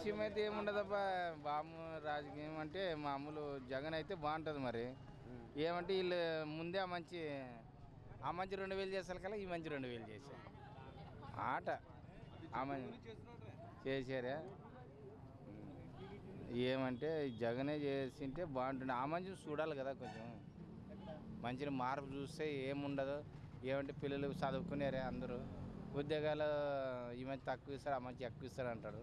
విషయం అయితే ఏముండదబ్బా బాము రాజకీయం అంటే మామూలు జగన్ అయితే బాగుంటుంది మరి ఏమంటే వీళ్ళు ముందే ఆ మంచి 2000 చేస్తారు కదా ఈ మంచి 2000 చేశారు ఆట ఆ మంచి చేశారా ఏమంటే జగనే చేసింటే బాగుంటుంది ఆ మంచి చూడాలి కదా కొంచెం మంచిగా మార్పు చూస్తే ఏముండదు ఏమంటే పిల్లలు చదువుకునేరే అందరూ ఉద్యోగాలు ఈ మంచి తక్కువ ఇస్తారు ఆ మంచి ఎక్కువ ఇస్తారు అంటాడు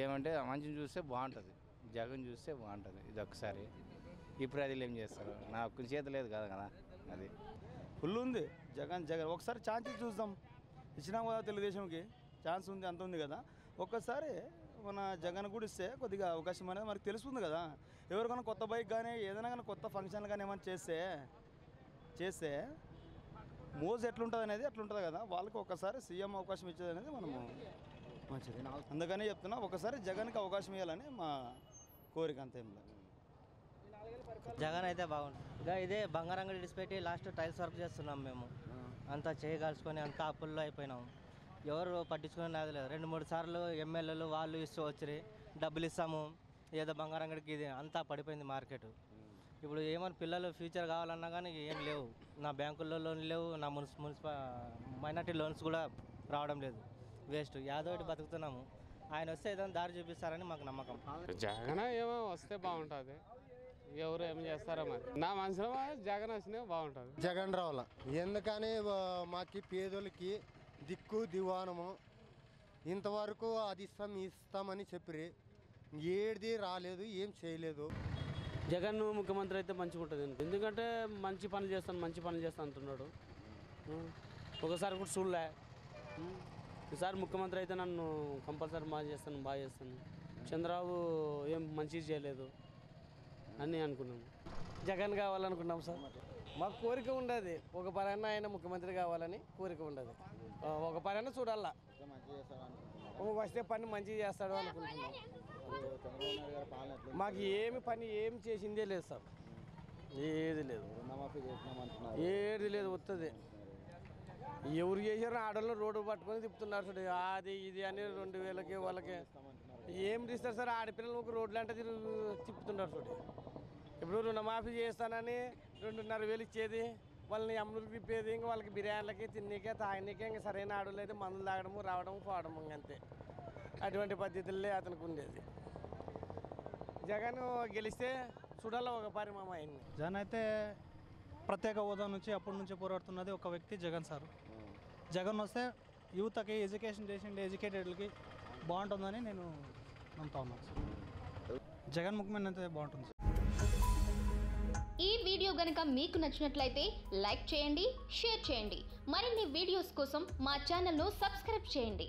ఏమంటే ఆ మంచిని చూస్తే బాగుంటుంది జగన్ చూస్తే బాగుంటుంది ఇది ఒకసారి ఇప్పుడు అది ఏం చేస్తారు నా ఒక్క చేతి లేదు కదా అది ఫుల్ ఉంది జగన్ ఒకసారి ఛాన్స్ చూద్దాం ఇచ్చినాం కదా తెలుగుదేశంకి ఛాన్స్ ఉంది అంత ఉంది కదా ఒక్కసారి మన జగన్ కూడా ఇస్తే కొద్దిగా అవకాశం అనేది మనకు తెలుస్తుంది కదా ఎవరికైనా కొత్త బైక్ కానీ ఏదైనా కానీ కొత్త ఫంక్షన్లు కానీ ఏమైనా చేస్తే మోజు ఎట్లుంటుంది అనేది అట్లుంటుంది కదా వాళ్ళకి ఒక్కసారి సీఎం అవకాశం ఇచ్చేది అనేది మనము మంచిది అందుకనే చెప్తున్నా ఒకసారి జగన్కి అవకాశం ఇవ్వాలని మా కోరిక అంతే జగన్ అయితే బాగుంటుంది ఇక ఇదే బంగారంగడి విడిచిపెట్టి లాస్ట్ టైల్స్ వర్క్ చేస్తున్నాం మేము అంతా చేయగలుచుకొని అంతా అప్పుల్లో అయిపోయినాం ఎవరు పట్టించుకునేది లేదు 2-3 సార్లు ఎమ్మెల్యేలు వాళ్ళు ఇస్తూ వచ్చి డబ్బులు ఇస్తాము ఏదో బంగారంగడికి ఇది అంతా పడిపోయింది మార్కెట్ ఇప్పుడు ఏమైనా పిల్లలు ఫ్యూచర్ కావాలన్నా కానీ ఏం లేవు నా బ్యాంకుల్లో లోన్లు లేవు నా మైనార్టీ లోన్స్ కూడా రావడం లేదు వేస్ట్ యాదోటి బతుకుతున్నాము ఆయన వస్తే ఏదైనా దారి చూపిస్తారని మాకు నమ్మకం జగన్ ఏమో వస్తే బాగుంటుంది ఎవరు ఏం చేస్తారో మరి నా మనసులో జగన్ వస్తేనే బాగుంటుంది జగన్ రావాల ఎందుకని మాకి పేదోళ్ళకి దిక్కు దివానము ఇంతవరకు అది ఇస్తామని చెప్పి ఏది రాలేదు ఏం చేయలేదు జగన్ ముఖ్యమంత్రి అయితే మంచిగా ఉంటుంది ఎందుకంటే మంచి పనులు చేస్తాను అంటున్నాడు ఒకసారి కూడా చూడలే ఈసారి ముఖ్యమంత్రి అయితే నన్ను కంపల్సరీ బాగా చేస్తాను చంద్రబాబు ఏం మంచిగా చేయలేదు అని అనుకున్నాము జగన్ కావాలనుకున్నాం సార్ మాకు కోరిక ఉండదు ఒక పరైనా ఆయన ముఖ్యమంత్రి కావాలని కోరిక ఉండదు ఒక పరైనా చూడాలా వస్తే పని మంచిగా చేస్తాడు అనుకుంటున్నాం మాకు ఏమి చేసిందే లేదు సార్ ఏది లేదు వస్తుంది ఎవరు చేసారో ఆడవాళ్ళు రోడ్డు పట్టుకొని తిప్పుతున్నారు చూడు అది ఇది అని 2000కి వాళ్ళకి ఏం తీస్తారు సార్ ఆడపిల్లలకు రోడ్లు అంటే తిప్పుతున్నారు చూడు ఇప్పుడు రుణమాఫీ చేస్తానని 2,500 ఇచ్చేది వాళ్ళని అమ్ములకు తిప్పేది ఇంకా వాళ్ళకి బిర్యానీలకి తిన్నీకే తాగనీకే ఇంకా సరైన ఆడవాళ్ళు అయితే మందులు తాగడము రావడం పోవడము అంతే అటువంటి పద్ధతులే అతనికి ఉండేది జగన్ గెలిస్తే చూడాలి ఒక పరిమామ ఆయన్ని జగన్ అయితే ప్రత్యేక హోదా నుంచి అప్పటి నుంచి పోరాడుతున్నది ఒక వ్యక్తి జగన్ సార్ జగన్ వస్తే యూత్కి ఎడ్యుకేటెడ్లకి బాగుంటుందని నేను నమ్ముతా ఉన్నాను సార్ జగన్ ముఖ్యమైన అయితే బాగుంటుంది సార్ ఈ వీడియో గనుక మీకు నచ్చినట్లయితే లైక్ చేయండి షేర్ చేయండి మరిన్ని వీడియోస్ కోసం మా ఛానల్ను సబ్స్క్రైబ్ చేయండి